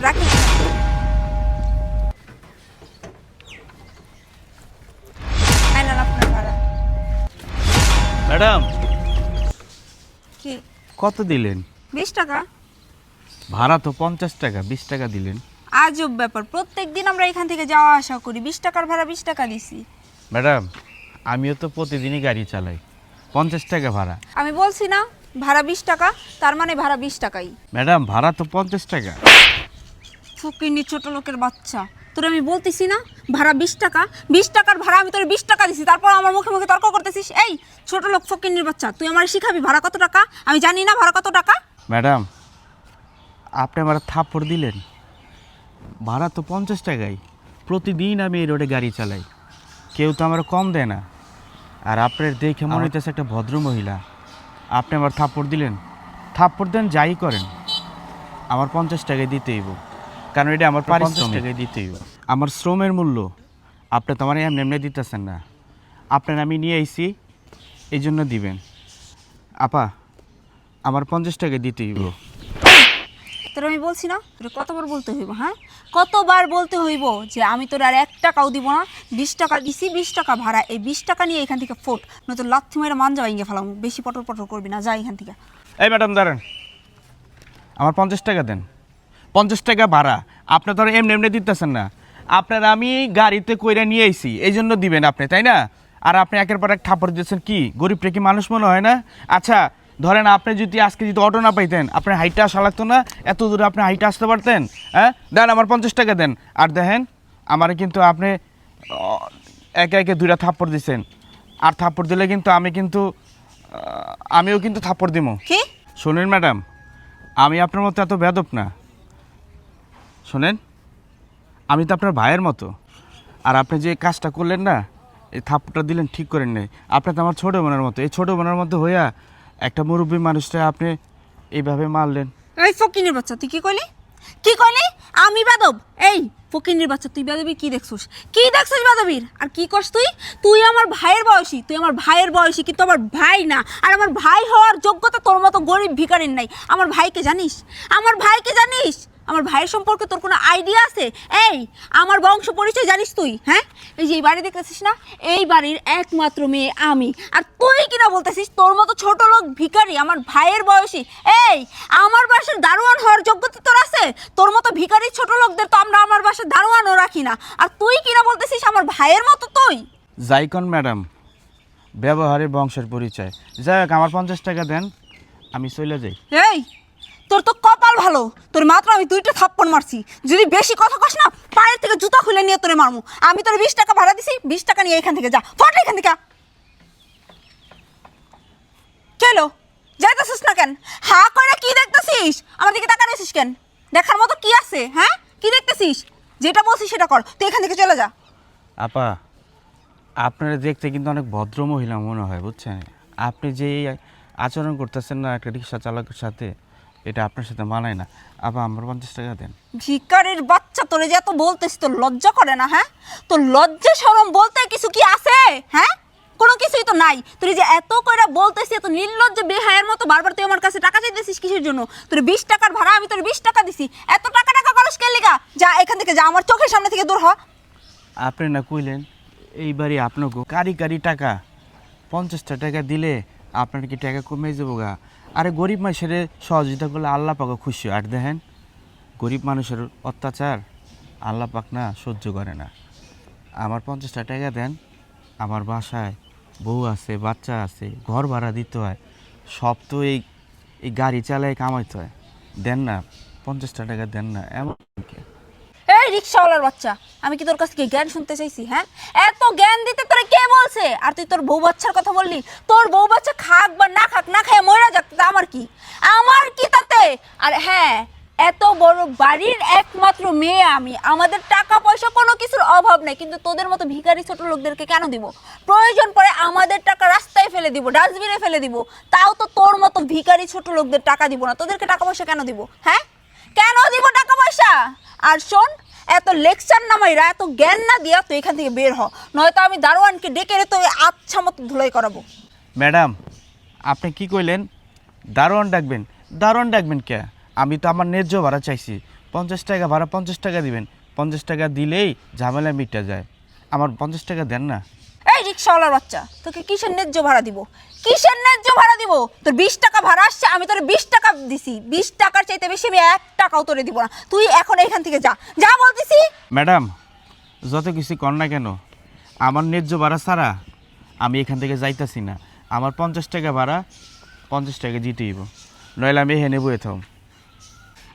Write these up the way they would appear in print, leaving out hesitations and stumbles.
রাখি। আপনার ভাড়া ম্যাডাম কি? কত দিলেন? 20 টাকা। ভাড়া তো 50 টাকা, 20 টাকা দিলেন। আজব ব্যাপার, প্রত্যেকদিন আমরা এখান থেকে যাওয়া আসা করি, 20 টাকার ভাড়া 20 টাকা দিছি। ম্যাডাম আমিও তো প্রতিদিনই গাড়ি চালাই, 50 টাকা ভাড়া। আমি বলছি না ভাড়া 20 টাকা, তার মানে ভাড়া 20 টাকাই। ম্যাডাম ভাড়া তো 50 টাকা। ফকিন্নি ছোট লোকের বাচ্চা, তোর আমি বলতেছি না ভাড়া 20 টাকা, 20 টাকার ভাড়া আমি তোর 20 টাকা দিছি, তারপর আমার মুখে মুখে তর্ক করতেছিস। এই ছোট লোক ফকিন্নির বাচ্চা, তুই আমার শিখাবি ভাড়া কত টাকা? আমি জানি না ভাড়া কত টাকা। ম্যাডাম আপনি আমার থাপ্পড় দিলেন, ভাড়া তো 50 টাকাই। প্রতিদিন আমি এই রোডে গাড়ি চালাই, কেউ তো আমার কম দেয় না। আর আপনার দেখে মনে হইতেছে একটা ভদ্র মহিলা, আপনি আমার থাপ্পড় দিলেন। থাপ্পড় দেন যাই করেন, আমার 50 টাকায় দিতে হইব, কারণ এটা আমার 50 টাকায় দিতে হইব। আমার শ্রমের মূল্য আপনি তো আমার এমনি এমনি দিতেছেন না, আপনার আমি নিয়ে আইছি এই জন্য দিবেন। আপা আমার 50 টাকায় দিতে হইব। তোর আমি বলছি না তোর কতবার বলতে হইব, হ্যাঁ কতবার বলতে হইব যে আমি তোর আর 1 টাকাও দিব না। 20 টাকা দিছি, 20 টাকা ভাড়া, এই 20 টাকা নিয়ে এখান থেকে ফোট, নয়তো লাথি মেরে মাঞ্জা ভাঙিয়ে ফেলাম। বেশি পটর পটর করবি না, যা এখান থেকে। এই ম্যাডাম দাঁড়ান, আমার 50 টাকা দেন। 50 টাকা ভাড়া আপনি তো আর এমনি এমনি দিতেছেন না, আপনার আমি গাড়িতে কইরা নিয়ে আইছি এই জন্য দিবেন আপনি, তাই না? আর আপনি একের পর এক থাপ্পড় দিয়েছেন, কি গরিবটা কি মানুষ মনে হয় না? আচ্ছা ধরেন আপনি যদি আজকে যদি অটো না পাইতেন, আপনার হাইটটা আসা লাগতো না, এত দূরে আপনি হাইটে আসতে পারতেন? হ্যাঁ দেন আমার 50 টাকা দেন। আর দেখেন আমার কিন্তু আপনি একে একে 2টা থাপ্পড় দিচ্ছেন, আর থাপ্পড় দিলে কিন্তু আমিও কিন্তু থাপ্পড় দিব। কি শোনেন ম্যাডাম, আমি আপনার মতো এত বেয়াদব না। শোনেন, আমি তো আপনার ভাইয়ের মতো, আর আপনি যে কাজটা করলেন না, এই থাপ্পড়টা দিলেন ঠিক করেন নাই। আপনি তো আমার ছোটো বোনের মতো, এই ছোটো বোনের মতো হইয়া একটা মুরব্বী মানুষটা আপনি এইভাবে মারলেন। এই ফকিনের বাচ্চা, তুই কি কইলি? কি কইলি? আমি বেদব? এই ফকিনের বাচ্চা, তুই বেদবি কি দেখছস? কি দেখছস বেদবির? আর কি করছ তুই? তুই আমার ভাইয়ের বয়সী, তুই আমার ভাইয়ের বয়সী, কিন্তু আমার ভাই না। আর আমার ভাই হওয়ার যোগ্যতা তোর মতো গরিব ভিখারির নাই। আমার ভাইকে জানিস? আমার ভাইকে জানিস? আমার ভাইয়ের সম্পর্কে তোর কোনো আইডিয়া আছে? এই আমার বংশ পরিচয় জানিস তুই? হ্যাঁ, এই যে এই বাড়ি দেখতেছিস না, এই বাড়ির একমাত্র মেয়ে আমি। আর তুই কিনা বলতেছিস তোর মতো ছোট লোক ভিখারি আমার ভাইয়ের বয়সী? এই আমার বাসার দারোয়ান হওয়ার যোগ্যতা তোর আছে? তোর মতো ভিখারি ছোট লোকদের তো আমরা আমার বাসার দারোয়ানও রাখি না। আর তুই কিনা বলতেছিস আমার ভাইয়ের মতো তুই? যাইকন ম্যাডাম, ব্যবহারের বংশের পরিচয়। যাই হোক আমার 50 টাকা দেন, আমি চলে যাই। এই তোর তো কপাল ভালো, তোর মাত্র আমি 2টা থাপ্পড় মারছি। যদি বেশি কথা কস না, পায়ের থেকে জুতা খুলে নিয়ে তোরে মারমু। আমি তোর 20 টাকা ভাড়া দিছি, 20 টাকা নিয়ে এখান থেকে যা, ফট এখান থেকে। চলো, যাইতেছিস না কেন? হা করে কি দেখতেছিস? আমার দিকে তাকা রইছিস কেন? দেখার মতো কি আছে? হ্যাঁ, কি দেখতেছিস? যেটা বলছিস সেটা কর, তুই এখান থেকে চলে যা। আপা আপনারা দেখতে কিন্তু অনেক ভদ্র মহিলা মনে হয়, বুঝছেন? আপনি যে এই আচরণ করতেছেন না একটা রিক্সা চালকের সাথে, এটা আপনার সাথে মানায় না। আপা আমার 50 টাকা দেন। ভিখারির বাচ্চা, তোরে যে এত বলতেছিস তোর লজ্জা করে না? হ্যাঁ, তোর লজ্জা শরম বলতে কিছু কি আছে? হ্যাঁ, কোনো কিছুই তো নাই। তুই যে এত কইরা বলতেছিস, এত নির্লজ্জ বেহায়ের মতো বারবার তুই আমার কাছে টাকা চাইতেছিস কিসের জন্য? তোর 20 টাকার ভাড়া, আমি তোর 20 টাকা দিছি, এত টাকা টাকা করস কেন লিগা? যা এখান থেকে যা, আমার চোখের সামনে থেকে দূর হ। আপনি না কইলেন এইবারই আপনাকে কারি কারি টাকা 50টা টাকা দিলে আপনার কি টাকা কমে যাবো গা? আরে গরিব মানুষের সহযোগিতা করলে আল্লাহ পাক খুশি। আর দেখেন গরিব মানুষের অত্যাচার আল্লাহ পাক না সহ্য করে না। আমার 50টা টাকা দেন, আমার বাসায় বউ আছে, বাচ্চা আছে, ঘর ভাড়া দিতে হয়, সব তো এই এই গাড়ি চালায় কামাইতে হয়। দেন না 50টা টাকা দেন না। এমন কি? এই রিকশাওয়ালার বাচ্চা, আমি কি তোর কাছ থেকে জ্ঞান শুনতে চাইছি? হ্যাঁ, এত জ্ঞান দিতে তোরে কে বলছে? আর তুই তোর বউ বাচ্চার কথা বললি, তোর বউ বাচ্চা খাক বা না খাক, না খেয়ে মরে যাক, তা আমার কি? আমার কি তাতে? আর হ্যাঁ, এত বড় বাড়ির একমাত্র মেয়ে আমি, আমাদের টাকা পয়সা কোনো কিছুর অভাব নেই, কিন্তু তোদের মতো ভিখারি ছোট লোকদেরকে কেন দিব? প্রয়োজন পড়ে আমাদের টাকা রাস্তায় ফেলে দিব, ডাস্টবিনে ফেলে দিব, তাও তো তোর মতো ভিখারি ছোট লোকদের টাকা দিব না। তোদেরকে টাকা পয়সা কেন দিব? হ্যাঁ, কেন দিব টাকা পয়সা? আর শোন, এত লেকচার না মাইরা, এত জ্ঞান না দিয়া তুই এখান থেকে বের হ, নয়তো আমি দারোয়ানকে ডেকে রে তো আচ্ছা মতো ধুলাই করাবো। ম্যাডাম আপনি কি কইলেন? দারোয়ান ডাকবেন? দারোয়ান ডাকবেন কে? আমি তো আমার ন্যায্য ভাড়া চাইছি, 50 টাকা ভাড়া 50 টাকা দিবেন, 50 টাকা দিলেই ঝামেলা মিটে যায়। আমার 50 টাকা দেন না। এই রিক্সাওয়ালার বাচ্চা, তোকে কিসের ন্যায্য ভাড়া দিব? কিসের ন্যায্য ভাড়া দিব? তোর 20 টাকা ভাড়া আসছে, আমি তোর 20 টাকা দিছি। 20 টাকার চাইতে বেশি আমি 1 টাকাও তোরে দিব না। তুই এখন এখান থেকে যা, যা বলতেছি। ম্যাডাম, যত কিছু কর না কেন, আমার ন্যায্য ভাড়া ছাড়া আমি এখান থেকে যাইতাছি না। আমার 50 টাকা ভাড়া 50 টাকা দিতে হইব, নইলে আমি এখানে বয়ে থাম।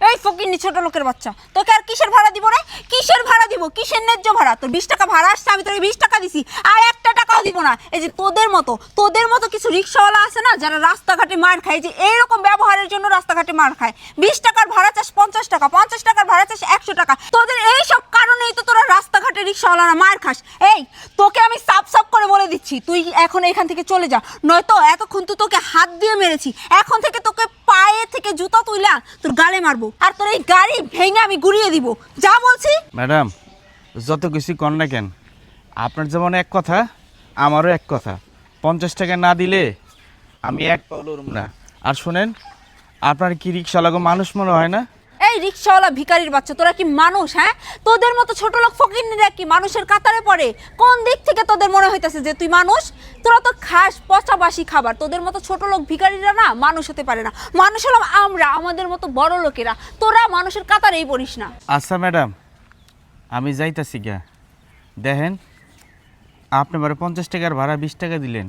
এই ফকিন্নি ছোট লোকের বাচ্চা, তোকে আর কিসের ভাড়া দিব রে? কিসের ভাড়া দিব? কিসের ন্যায্য ভাড়া? তোর 20 টাকা ভাড়া আসছে, আমি তোকে 20 টাকা দিছি, আর 1 টাকাও দিব না। এই যে তোদের মতো কিছু রিক্সাওয়ালা আছে না, যারা রাস্তাঘাটে মার খায়, যে এইরকম ব্যবহারের জন্য রাস্তাঘাটে মার খায়। 20 টাকার ভাড়া চাস 50 টাকা, 50 টাকার ভাড়া চাস 100 টাকা। তোদের এই সব কারণেই তো তোরা রাস্তাঘাটে রিক্সাওয়ালারা মার খাস। এই তোকে আমি সাফ করে বলে দিচ্ছি, তুই এখন এখান থেকে চলে যা, নয়তো এতক্ষণ তো তোকে হাত দিয়ে মেরেছি, এখন থেকে তোকে পায়ে থেকে জুতা তুইলা তোর গালে মারবো, আর তোর এই গাড়ি ভেঙে আমি গুড়িয়ে দিব। যা বলছি। ম্যাডাম, যত কিছু কর না কেন, আপনার যেমন এক কথা আমারও এক কথা। 50 টাকা না দিলে আমি এক পাও লড়ব না। আর শোনেন, আপনার কি রিক্সাওয়ালাগো মানুষ মনে হয় না? এই রিক্সাওয়ালা ভিখারির বাচ্চা, তোরা কি মানুষ? হ্যাঁ, তোদের মতো ছোট লোক ফকিন্নিরা কি মানুষের কাতারে পড়ে? কোন দিক থেকে তোদের মনে হইতাছে যে তুই মানুষ? তোরা তো খাস পচাবাসি খাবার। তোদের মতো ছোট লোক ভিখারিরা না মানুষ হতে পারে না। মানুষ হলাম আমরা, আমাদের মতো বড় লোকেরা। তোরা মানুষের কাতারেই পড়িস না। আচ্ছা ম্যাডাম, আমি যাইতাছি গা। দেখেন, আপনি আমার 50 টাকার ভাড়া 20 টাকা দিলেন,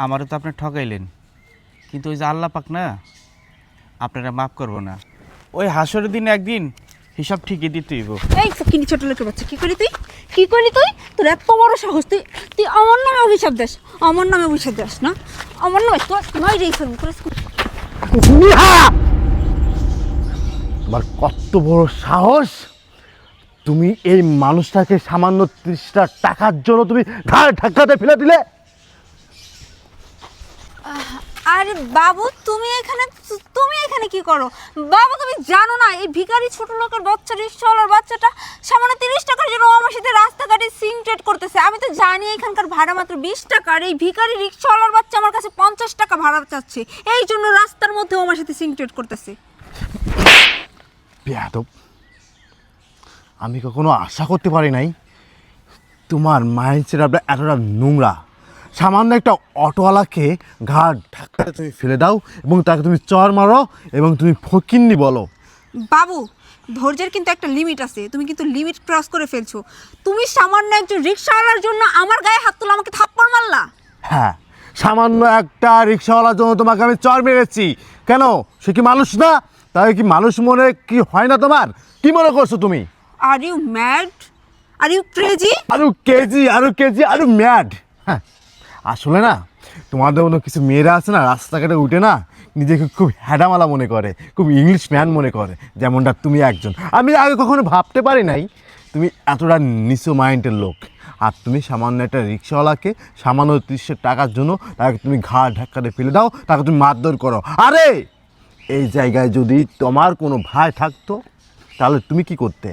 আমারও তো আপনি ঠকাইলেন, কিন্তু ওই যে আল্লাহ পাক না, আপনারা মাফ করবো না। ওই হাসরের দিন একদিন হিসাব ঠিকই দিতে হইব। এই ফকিন্নি ছোট লোকের বাচ্চা, কি করলি তুই? কি করলি তুই? তোর এত বড় সাহস, তুই আমার নামে অভিশাপ দেস? আমার নামে অভিশাপ দেস না? আমার নামে তোর নয় রে ফেলবো তোর। তোমার কত বড় সাহস! তুমি এই মানুষটাকে সামান্য 30টা টাকার জন্য তুমি ঘাড় ধাক্কাতে ফেলে দিলে। আরে বাবু, তুমি এখানে কি করো? বাবু, তুমি জানো না এই ভিখারি ছোট লোকের বাচ্চা, রিক্সাওয়ালার বাচ্চাটা সামান্য 30 টাকার জন্য আমার সাথে রাস্তাঘাটে সিংট্রেট করতেছে। আমি তো জানি এখানকার ভাড়া মাত্র 20 টাকা, আর এই ভিখারি রিক্সাওয়ালার বাচ্চা আমার কাছে 50 টাকা ভাড়া চাচ্ছে, এই জন্য রাস্তার মধ্যে আমার সাথে সিংট্রেট করতেছে। বেয়াদব! আমি কখনো আশা করতে পারি নাই তোমার মাইন্ডসেট আপনার এতটা নোংরা। সামান্য একটা অটোওয়ালাকে ঘাড় ধাক্কাতে তুমি ফেলে দাও এবং তাকে তুমি চর মারো এবং তুমি ফকিন্নি বলো। বাবু, ধৈর্যের কিন্তু একটা লিমিট আছে, তুমি কিন্তু লিমিট ক্রস করে ফেলছো। তুমি সামান্য একজন রিক্সাওয়ালার জন্য আমার গায়ে হাত তুলে আমাকে থাপ্পড় মারলা। হ্যাঁ, সামান্য একটা রিক্সাওয়ালার জন্য তোমাকে আমি চর মেরেছি। কেন? সে কি মানুষ না? তাই কি মানুষ মনে কি হয় না তোমার? কি মনে করছো তুমি? Are you mad? Are you crazy? আরো ম্যাড। হ্যাঁ, আসলে না, তোমাদের মতো কিছু মেয়েরা আছে না, রাস্তাঘাটে উঠে না নিজেকে খুব হ্যাডামালা মনে করে, খুব ইংলিশ ম্যান মনে করে, যেমনটা তুমি একজন। আমি আগে কখনো ভাবতে পারি নাই তুমি এতটা নিচু মাইন্ডের লোক। আর তুমি সামান্য একটা রিক্সাওয়ালাকে সামান্য 30 টাকার জন্য তাকে তুমি ঘাড় ধাক্কাতে ফেলে দাও, তাকে তুমি মারধর করো। আরে, এই জায়গায় যদি তোমার কোনো ভাই থাকতো তাহলে তুমি কি করতে?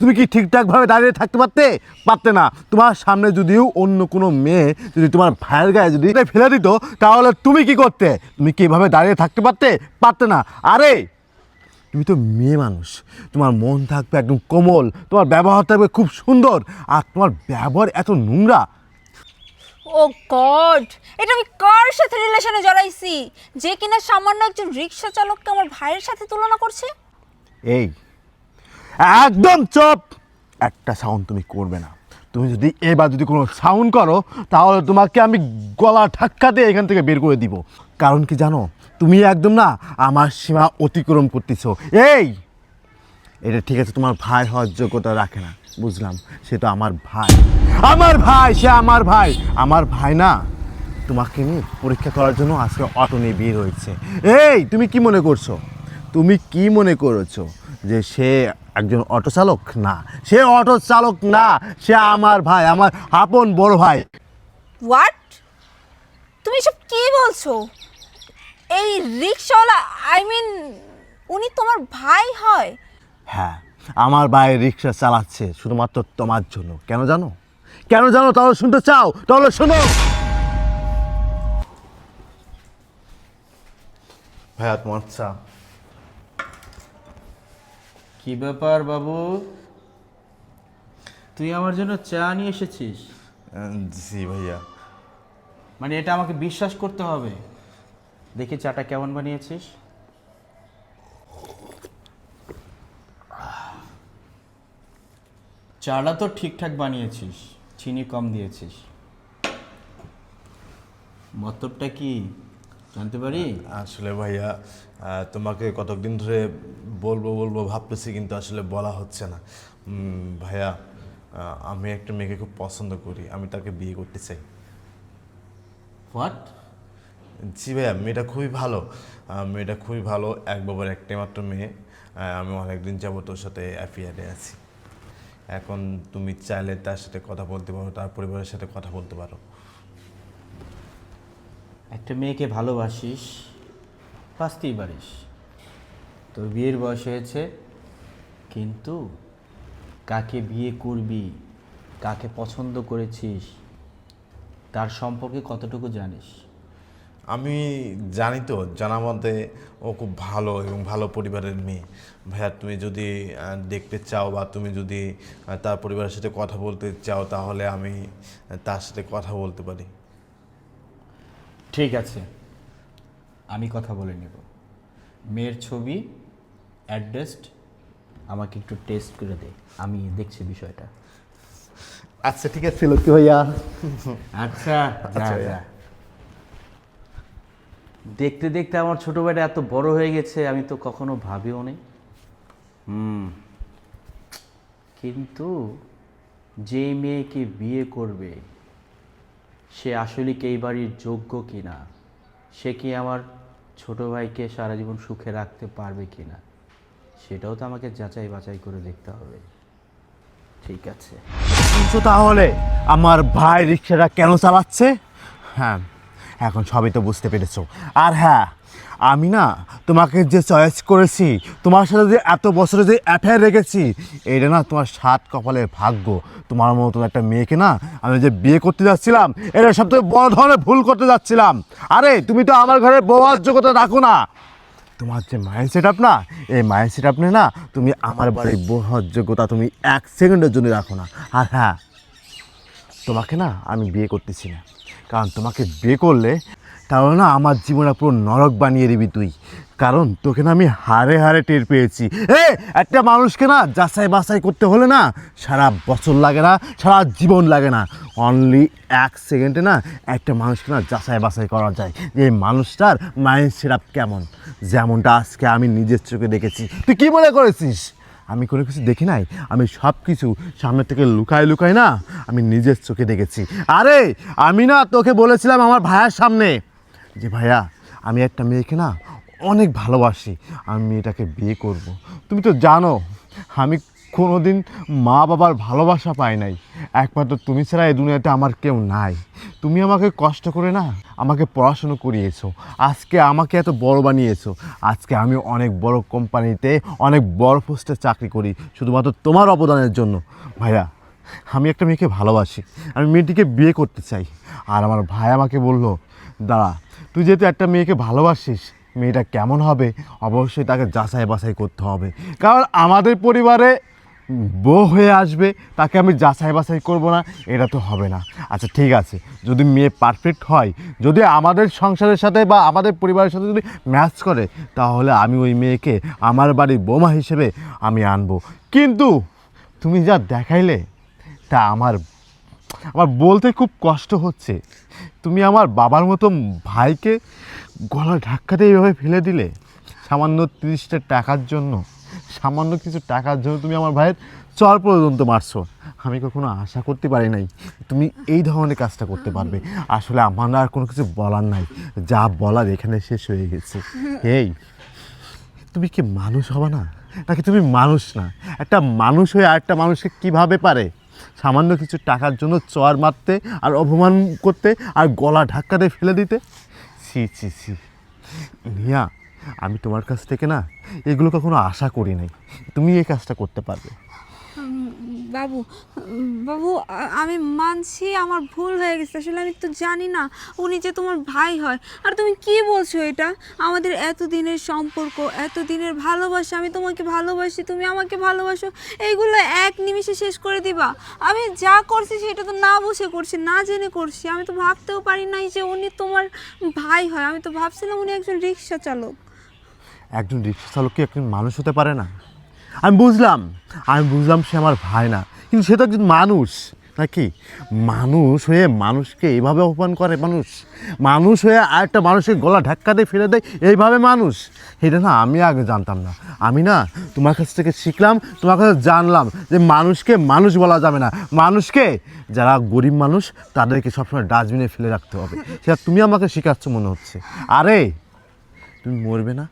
তুমি কি ঠিকঠাকভাবে দাঁড়িয়ে থাকতে পারতে না? তোমার সামনে যদিও অন্য কোনো মেয়ে যদি তোমার ভাইয়ের গায়ে যদি ফেলে দিত, তাহলে তুমি কি করতে? তুমি কি এভাবে দাঁড়িয়ে থাকতে পারতে না? আরে, তুমি তো মেয়ে মানুষ, তোমার মন থাকবে একদম কোমল, তোমার ব্যবহার থাকবে খুব সুন্দর, আর তোমার ব্যবহার এত নোংরা। ও গড, এটা আমি কার সাথে রিলেশনে জড়াইছি যে কিনা সামান্য একজন রিক্সা চালককে আমার ভাইয়ের সাথে তুলনা করছে? এই, একদম চুপ! একটা সাউন্ড তুমি করবে না। তুমি যদি এবার কোনো সাউন্ড করো তাহলে তোমাকে আমি গলা ধাক্কা দিয়ে এখান থেকে বের করে দিব। কারণ কি জানো, তুমি একদম না আমার সীমা অতিক্রম করতেছো। এটা ঠিক আছে, তোমার ভাই হওয়ার যোগ্যতা রাখে না, বুঝলাম। সে তো আমার ভাই, সে আমার ভাই না। তোমাকে নিয়ে পরীক্ষা করার জন্য আজকে অটো নিয়ে বের হয়েছে। তুমি কি মনে করেছো যে সে একজন অটো চালক? না, সে অটো চালক না, সে আমার ভাই, আমার আপন বড় ভাই। হোয়াট? তুমি সব কি বলছো? এই রিক্সাওয়ালা, উনি তোমার ভাই হয়? হ্যাঁ, আমার ভাই রিক্সা চালাচ্ছে শুধুমাত্র তোমার জন্য। কেন জানো? তাহলে শুনতে চাও? তাহলে শোনো। ভাইয়া, তোমার চা। কি ব্যাপার বাবু, তুই আমার জন্য চা নিয়ে এসেছিস? জি ভাইয়া। মানে এটা আমাকে বিশ্বাস করতে হবে। দেখি চাটা কেমন বানিয়েছিস। চাটা তো ঠিকঠাক বানিয়েছিস, চিনি কম দিয়েছিস। মতলবটা কি জানতে পারি? আসলে ভাইয়া তোমাকে কতদিন ধরে বলবো বলবো ভাবতেছি, কিন্তু আসলে বলা হচ্ছে না। ভাইয়া, আমি একটা মেয়েকে খুব পছন্দ করি, আমি তাকে বিয়ে করতে চাই। হোয়াট? জি ভাইয়া, মেয়েটা খুবই ভালো, মেয়েটা খুবই ভালো, এক বাবার একটাই মাত্র মেয়ে। আমি অনেকদিন যাবত ওর সাথে অ্যাফেয়ারে আছি। এখন তুমি চাইলে তার সাথে কথা বলতে পারো, তার পরিবারের সাথে কথা বলতে পারো। একটা মেয়েকে ভালোবাসিস, বাঁচতেই পারিস। তোর বিয়ের বয়স হয়েছে, কিন্তু কাকে বিয়ে করবি, কাকে পছন্দ করেছিস, তার সম্পর্কে কতটুকু জানিস? আমি জানি তো, জানা মতে ও খুব ভালো এবং ভালো পরিবারের মেয়ে। ভাইয়া, তুমি যদি দেখতে চাও বা তুমি যদি তার পরিবারের সাথে কথা বলতে চাও, তাহলে আমি তার সাথে কথা বলতে পারি। ঠিক আছে, আমি কথা বলে নেব। মেয়ের ছবি, অ্যাড্রেস আমাকে একটু টেস্ট করে দে, আমি দেখছি বিষয়টা। আচ্ছা ঠিক আছে লক্ষ্মী ভাইয়া। আচ্ছা আচ্ছা, যা। দেখতে দেখতে আমার ছোট ভাইটা এত বড় হয়ে গেছে, আমি তো কখনো ভাবিও নি। কিন্তু যে মেয়েকে বিয়ে করবে সে আসলে কি এই বাড়ির যোগ্য কিনা, সে কি আমার ছোট ভাইকে সারা জীবন সুখে রাখতে পারবে কিনা, সেটাও তো আমাকে যাচাই বাছাই করে দেখতে হবে। ঠিক আছে। শুনছো তাহলে আমার ভাই রিক্সাটা কেন চালাচ্ছে? হ্যাঁ, এখন সবই তো বুঝতে পেরেছো। আর হ্যাঁ, আমি না তোমাকে যে চয়েস করেছি, তোমার সাথে যে এত বছরে যে অ্যাফেয়ার রেখেছি, এটা না তোমার সাত কপালের ভাগ্য। তোমার মতো একটা মেয়েকে না আমি যে বিয়ে করতে যাচ্ছিলাম, এটা সবথেকে বড় ধরনের ভুল করতে যাচ্ছিলাম। আরে তুমি তো আমার ঘরে বউয়ার যোগ্যতা রাখো না। তোমার যে মাইন্ড সেট আপ না, এই মাইন্ড সেট আপ না তুমি আমার বাড়ির বউয়ার যোগ্যতা তুমি 1 সেকেন্ডের জন্য রাখো না। আর হ্যাঁ, তোমাকে না আমি বিয়ে করতেছি না, কারণ তোমাকে বিয়ে করলে তাহলে না আমার জীবনটা পুরো নরক বানিয়ে দিবি তুই। কারণ তোকে না আমি হারে হারে টের পেয়েছি। একটা মানুষকে না যাচাই বাছাই করতে হলে না সারা বছর লাগে না, সারা জীবন লাগে না, অনলি 1 সেকেন্ডে না একটা মানুষকে না যাচাই বাছাই করা যায় যে এই মানুষটার মাইন্ড সেট আপ কেমন। যেমনটা আজকে আমি নিজের চোখে দেখেছি। তুই কী মনে করেছিস আমি কোনো কিছু দেখি নাই? আমি সব কিছু সামনে থেকে লুকায় লুকায় না আমি নিজের চোখে দেখেছি। আরে আমি না তোকে বলেছিলাম আমার ভাইয়ের সামনে যে ভাইয়া, আমি একটা মেয়েকে না অনেক ভালোবাসি, আমি মেয়েটাকে বিয়ে করব। তুমি তো জানো আমি কোনো দিন মা বাবার ভালোবাসা পাই নাই, একমাত্র তুমি ছাড়া এই দুনিয়াতে আমার কেউ নাই। তুমি আমাকে কষ্ট করে না আমাকে পড়াশুনো করিয়েছো, আজকে আমাকে এত বড় বানিয়েছো। আজকে আমি অনেক বড় কোম্পানিতে অনেক বড় পোস্টে চাকরি করি শুধুমাত্র তোমার অবদানের জন্য। ভাইয়া, আমি একটা মেয়েকে ভালোবাসি, আমি মেয়েটিকে বিয়ে করতে চাই। আর আমার ভাই আমাকে বললো, দাঁড়া, তুই যেহেতু একটা মেয়েকে ভালোবাসিস, মেয়েটা কেমন হবে অবশ্যই তাকে যাচাই বাছাই করতে হবে, কারণ আমাদের পরিবারে বউ হয়ে আসবে, তাকে আমি যাচাই বাছাই করবো না, এটা তো হবে না। আচ্ছা ঠিক আছে, যদি মেয়ে পারফেক্ট হয়, যদি আমাদের সংসারের সাথে বা আমাদের পরিবারের সাথে যদি ম্যাচ করে, তাহলে আমি ওই মেয়েকে আমার বাড়ির বৌমা হিসেবে আমি আনবো। কিন্তু তুমি যা দেখাইলে তা আমার বলতে খুব কষ্ট হচ্ছে। তুমি আমার বাবার মতো ভাইকে গলা ধাক্কাতে এইভাবে ফেলে দিলে সামান্য 30টা টাকার জন্য, সামান্য কিছু টাকার জন্য তুমি আমার ভাইয়ের চর পর্যন্ত মারছো। আমি কখনো আশা করতে পারি নাই তুমি এই ধরনের কাজটা করতে পারবে। আসলে আমার আর কোনো কিছু বলার নাই, যা বলার এখানে শেষ হয়ে গেছে। এই তুমি কি মানুষ হবে না, নাকি তুমি মানুষ না? একটা মানুষ হয়ে আরেকটা মানুষকে কিভাবে পারে সামান্য কিছু টাকার জন্য চর মারতে আর অপমান করতে আর গলা ধাক্কাতে ফেলে দিতে? ছি ছি ছি নিয়া, আমি তোমার কাছ থেকে না এগুলো কখনো আশা করি নাই তুমি এই কাজটা করতে পারবে। বাবু বাবু আমি মানছি আমার ভুল হয়ে গেছে, আসলে আমি তো জানি না উনি যে তোমার ভাই হয়। আর তুমি কি বলছো এটা? আমাদের এতদিনের সম্পর্ক, এতদিনের ভালোবাসা, আমি তোমাকে ভালোবাসি, তুমি আমাকে ভালোবাসো, এইগুলো এক নিমিষে শেষ করে দিবা? আমি যা করছি সেটা তো না বুঝে করছি, না জেনে করছি। আমি তো ভাবতেও পারি নাই যে উনি তোমার ভাই হয়। আমি তো ভাবছিলাম উনি একজন রিক্সা চালক। একজন রিক্সা চালক কি একজন মানুষ হতে পারে না? আমি বুঝলাম সে আমার ভাই না, কিন্তু সে তো একজন মানুষ নাকি? মানুষ হয়ে মানুষকে এইভাবে অপমান করে, মানুষ হয়ে আরেকটা মানুষের গলা ধাক্কা দিয়ে ফেলে দেয় এইভাবে মানুষ। এটা না আমি আগে জানতাম না। আমি না তোমার কাছ থেকে শিখলাম, তোমার কাছে জানলাম যে মানুষকে মানুষ বলা যাবে না, মানুষকে যারা গরিব মানুষ তাদেরকে সবসময় ডাস্টবিনে ফেলে রাখতে হবে। সেটা তুমি আমাকে শেখাচ্ছ মনে হচ্ছে। আরে তুমি মরবে না?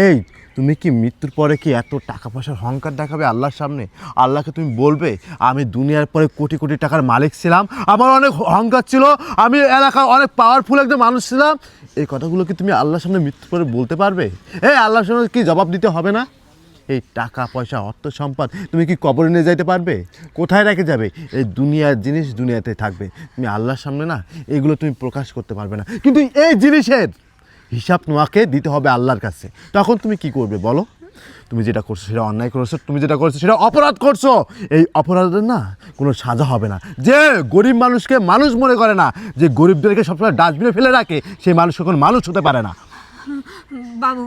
এই তুমি কি মৃত্যুর পরে কি এত টাকা পয়সার অহংকার দেখাবে আল্লাহর সামনে? আল্লাহকে তুমি বলবে আমি দুনিয়ার পরে কোটি কোটি টাকার মালিক ছিলাম, আমার অনেক অহংকার ছিল, আমি এলাকার অনেক পাওয়ারফুল একজন মানুষ ছিলাম? এই কথাগুলো কি তুমি আল্লাহর সামনে মৃত্যুর পরে বলতে পারবে? আল্লাহর সামনে কি জবাব দিতে হবে না? এই টাকা পয়সা অর্থ সম্পদ তুমি কি কবরে নিয়ে যাইতে পারবে? কোথায় রেখে যাবে? এই দুনিয়ার জিনিস দুনিয়াতে থাকবে, তুমি আল্লাহর সামনে না এগুলো তুমি প্রকাশ করতে পারবে না। কিন্তু এই জিনিসের হিসাব তোমাকে দিতে হবে আল্লাহর কাছে। তখন তুমি কি করবে বলো? তুমি যেটা করছো সেটা অন্যায় করছো, তুমি যেটা করছো সেটা অপরাধ করছো। এই অপরাধের না কোনো সাজা হবে না। যে গরিব মানুষকে মানুষ মনে করে না, যে গরিবদেরকে সবসময় ডাস্টবিনে ফেলে রাখে, সেই মানুষ কোনো মানুষ হতে পারে না। বাবু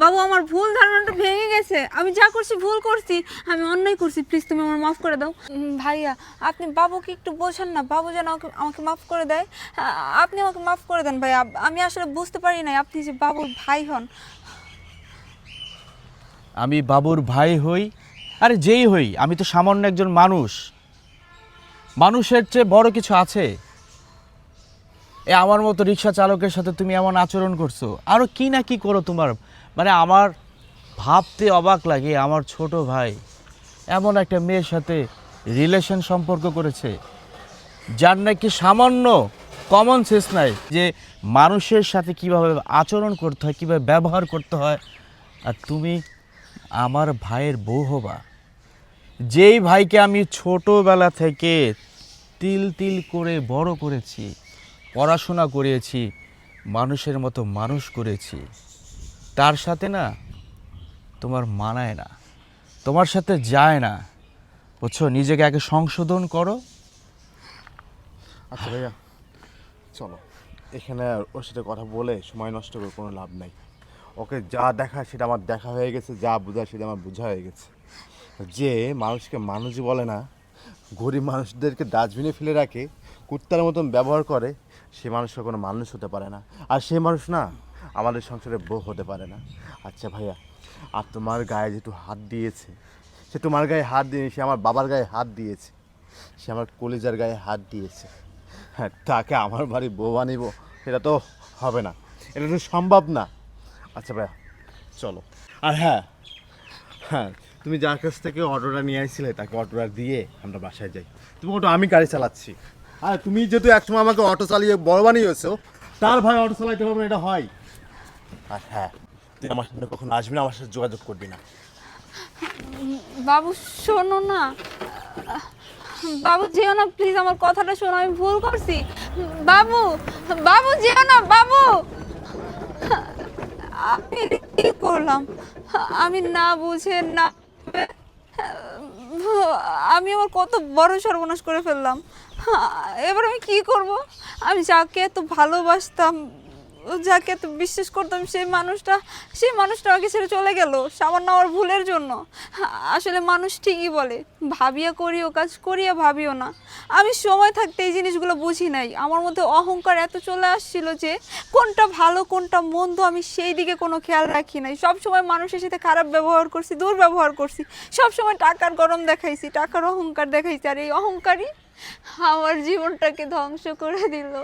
বাবু আমার ভুল ধারণাটা ভেঙে গেছে। আমি যা করছি ভুল করছি, আমি অন্যায় করছি, প্লিজ তুমি আমার মাফ করে দাও। ভাইয়া আপনি বাবুকে একটু বোঝান না, বাবু যেন আমাকে মাফ করে দেয়। আপনি আমাকে মাফ করে দেন ভাইয়া, আমি আসলে বুঝতে পারি নাই আপনি যে বাবুর ভাই হন। আমি বাবুর ভাই হই, আরে যেই হই, আমি তো সামান্য একজন মানুষ। মানুষের চেয়ে বড় কিছু আছে? আমার মতো রিক্সা চালকের সাথে তুমি এমন আচরণ করছো, আরও কি না কি করো তোমার। মানে আমার ভাবতে অবাক লাগে, আমার ছোট ভাই এমন একটা মেয়ের সাথে রিলেশন সম্পর্ক করেছে যার নাকি সামান্য কমন সেন্স নাই, যে মানুষের সাথে কিভাবে আচরণ করতে হয়, কীভাবে ব্যবহার করতে হয়। আর তুমি আমার ভাইয়ের বউ হবা, যেই ভাইকে আমি ছোটোবেলা থেকে তিল তিল করে বড় করেছি, পড়াশোনা করিয়েছি, মানুষের মতো মানুষ করেছি, তার সাথে না তোমার মানায় না, তোমার সাথে যায় না, বুঝছো? নিজেকে আগে সংশোধন করো। আচ্ছা ভাইয়া চলো, এখানে ওর সাথে কথা বলে সময় নষ্ট করে কোনো লাভ নাই। ওকে যা দেখা সেটা আমার দেখা হয়ে গেছে, যা বোঝা সেটা আমার বোঝা হয়ে গেছে। যে মানুষকে মানুষ বলে না, গরিব মানুষদেরকে ডাস্টবিনে ফেলে রাখে, কুত্তার মতন ব্যবহার করে, সে মানুষ কোনো মানুষ হতে পারে না। আর সে মানুষ না আমাদের সংসারে বউ হতে পারে না। আচ্ছা ভাইয়া, আর তোমার গায়ে যেটু হাত দিয়েছে, সে তোমার গায়ে হাত দিয়ে, সে আমার বাবার গায়ে হাত দিয়েছে, সে আমার কলিজার গায়ে হাত দিয়েছে। হ্যাঁ, তাকে আমার বাড়ি বউ বানিব, সেটা তো হবে না, এটা তো সম্ভব না। আচ্ছা ভাইয়া চলো। আর হ্যাঁ, তুমি যার কাছ থেকে অটোটা নিয়ে আসছিলে তাকে অটোটা দিয়ে আমরা বাসায় যাই। তুমি অটো, আমি গাড়ি চালাচ্ছি। আর তুমি যেহেতু একসময় আমাকে অটো চালিয়ে বড় বানিয়েছো, তার ভাই অটো চালাইতে পারবে না, এটা হয়। আর হ্যাঁ, তুই আমার সামনে কখন আসবি না, আমার সাথে যোগাযোগ করবি না। বাবু শোনো না, বাবু যেও না প্লিজ, আমার কথাটা শোনো, আমি ভুল করছি। বাবু বাবু যেও না, বাবু আমি এটা কি করলাম? আমি না বুঝে না, আমি আমার কত বড় সর্বনাশ করে ফেললাম। এবার আমি কি করব? আমি যাকে এত ভালোবাসতাম, যাকে এত বিশ্বাস করতাম, সেই মানুষটা আমাকে ছেড়ে চলে গেল সামান্য আমার ভুলের জন্য। আসলে মানুষ ঠিকই বলে, ভাবিয়া করিও কাজ, করিয়া ভাবিও না। আমি সময় থাকতে এই জিনিসগুলো বুঝি নাই। আমার মধ্যে অহংকার এত চলে আসছিল যে কোনটা ভালো কোনটা মন্দ আমি সেই দিকে কোনো খেয়াল রাখি নাই। সবসময় মানুষের সাথে খারাপ ব্যবহার করছি, দুর্ব্যবহার করছি, সবসময় টাকার গরম দেখাইছি, টাকার অহংকার দেখাইছি। আর এই অহংকারই আমার জীবনটাকে ধ্বংস করে দিল।